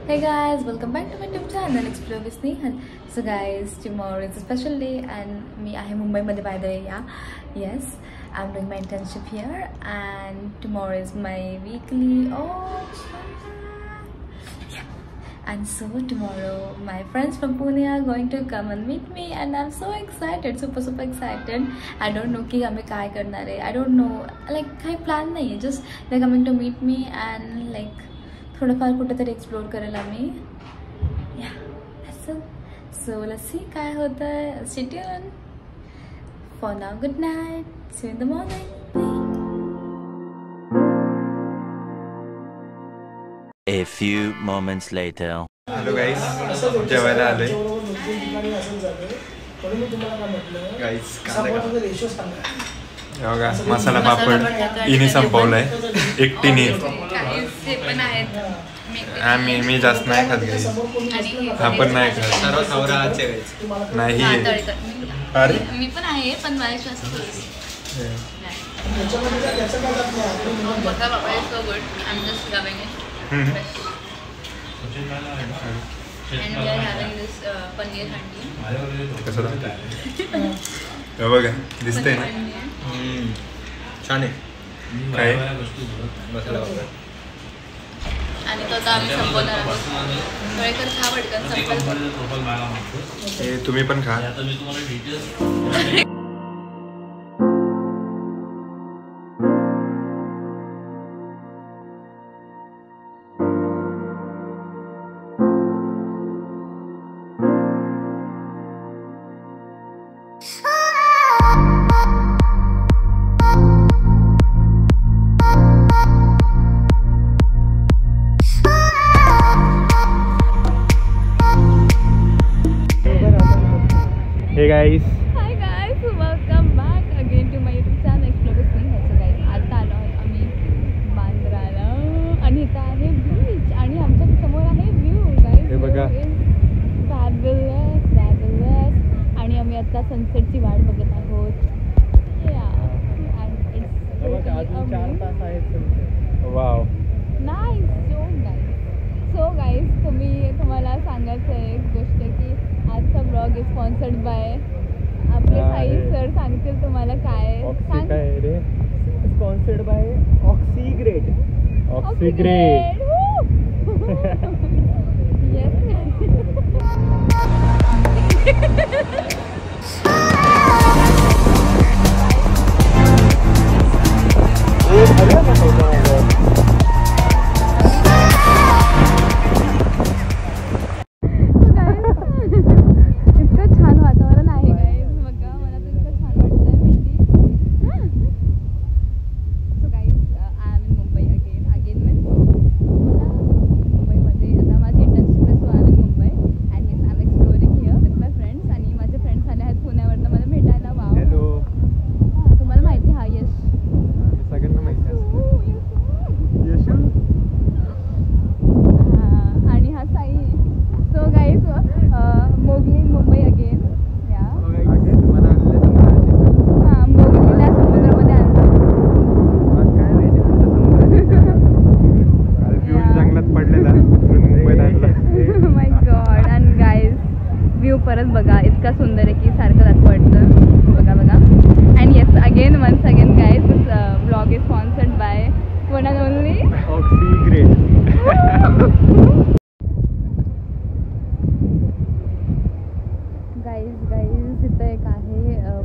Hey guys, welcome back to my YouTube channel Explore with Snehal. So guys, tomorrow is a special day and I am in Mumbai by the way. Yes, I'm doing my internship here and tomorrow is my weekly off. And so tomorrow my friends from Pune are going to come and meet me and I'm so excited, super excited. I don't know ki hame kai karna hai. I don't know, like kai plan nahi hai. Just they're coming to meet me and like थोडंफार कुठेतरी explore करेल आम्ही. Yeah, that's it. So let's see काय होतं. Stay tuned. For now, good night. See you in the morning. A few moments later. Hello guys, जेवायला आलोय. Guys, बघा मसाला पापड इनी संपवलाय एकटीने. मी जास्त नाही खात गाईस. हा पण नाही खात. सर्व खावराचे गाईस. नाही. अरे मी पण आहे पण माझ्या असं बघा बाबा it's so good. I am just loving it. And we are having this paneer handi. कसं लागतं? बघा दिसतंय ना. छान आहे. काय मसाला पापड. आणि तो आता आम्ही संपवणार आहोत. कळेकर खा पटकन संपल. तुम्ही पण खा. Hey guys. Hi guys, welcome back again to my YouTube channel Explore with Snehal. So guys, आता आलो आहोत आम्ही बांद्राला आणि इथं आहे बीच आणि आमच्या समोर आहे व्ह्यू गाइस. हे बघा. फॅब्युलस आणि आम्ही आता सनसेटची वाट बघत आहोत. अँड इट्स अजून 4 तास आहेत sunset. Wow. Nice. So guys, तुम्हाला सांगायचं आहे एक गोष्ट की आजचा ब्लॉग इज स्पॉन्सर्ड बाय आपले साई सर सांगतील तुम्हाला काय. काय रे? Sponsored by ऑक्सीग्रेट. परत बघा इतका सुंदर आहे की सारखं दाखवू वाटतं. बघा and yes again once again guys this blog is sponsored by one and only Oxygreat. Guys इथं एक आहे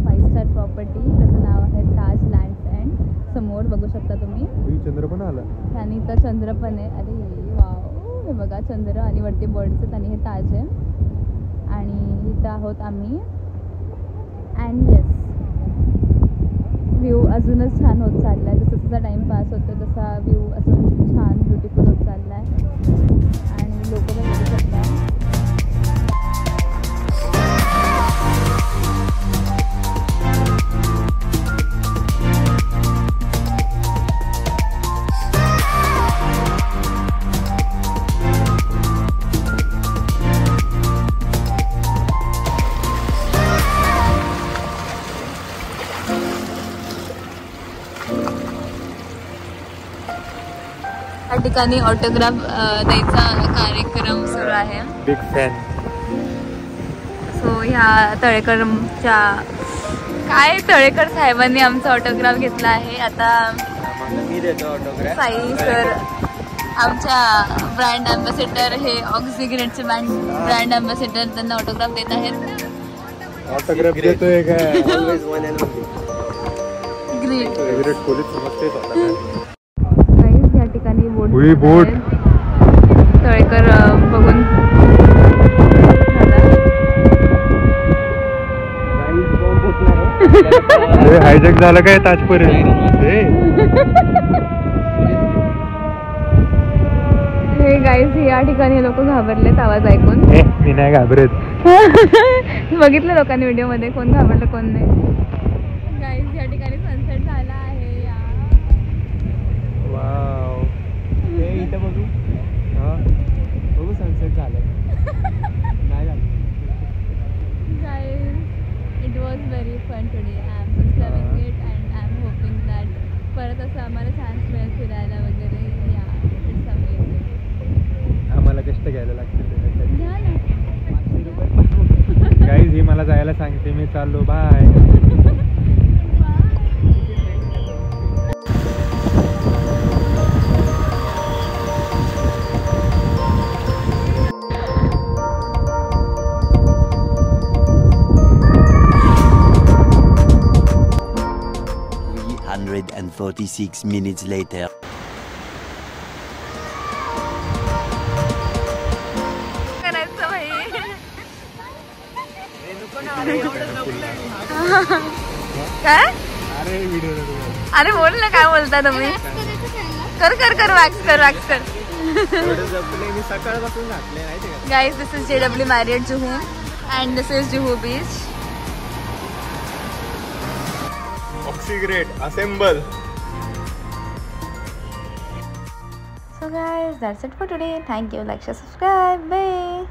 5 स्टार प्रॉपर्टी. त्याचं नाव आहे ताज लँड्स अँड. समोर बघू शकता तुम्ही चंद्र पण आला आणि इथं चंद्र पण आहे. अरे वाव. हे बघा चंद्र आणि वरती बर्ड्स आहेत आणि हे ताज आहे. आणि इथं आहोत आम्ही. अँड येस व्ह्यू अजूनच छान होत चालला आहे. जसं जसा टाईम पास होतो तसा व्ह्यू अजून छान ब्युटिफुल होत चालला आहे. आणि लोक पण बघू शकतात. ठिकाणी ऑटोग्राफ द्यायचा कार्यक्रम सुरू आहे. Big fan. सो ह्या तळेकरच्या काय तळेकर साहेबांनी आमचा ऑटोग्राफ घेतला आहे. आता मी देतो ऑटोग्राफ. साई सर आमच्या ब्रँड अँबॅसेडर, हे ऑक्सिग्रेटचे ब्रँड अँबॅसेडर, त्यांना ऑटोग्राफ देत आहेत. ऑटोग्राफ देतोय काय? ग्रेट. पोलीस समजते या ठिकाणी बोट तळेकर बघून हायजॅक झालं काय ताजपर्यंत? हे गाईज या ठिकाणी लोक घाबरलेत आवाज ऐकून. मी नाही घाबरत. बघितलं लोकांनी व्हिडिओ मध्ये, कोण घाबरलं कोण नाही. गाईज या ठिकाणी सनसेट झाला आहे. वाव. इथं बघू. बघू सनसेट झालं. नाही झालं. Guys it was very fun today. I am just loving it and I am hoping that परत असं आम्हाला चान्स मिळेल फिरायला वगैरे. या इट्स अमेझिंग. आम्हाला कष्ट घ्यायला लागतील त्याच्यासाठी. घ्या ना. गाईज ही मला जायला सांगते, मी चाललो. बाय. And 46 minutes later. करायचं भाई. काय? अरे बोल ना, काय बोलता तुम्ही? कर कर कर वॅक्स कर वॅक्स कर. सकाळपासून घातले नाही. Guys, this is JW Marriott Juhu and this is Juhu Beach. Oxygrade assemble. So guys, that's it for today. Thank you. Like, share, subscribe. Bye.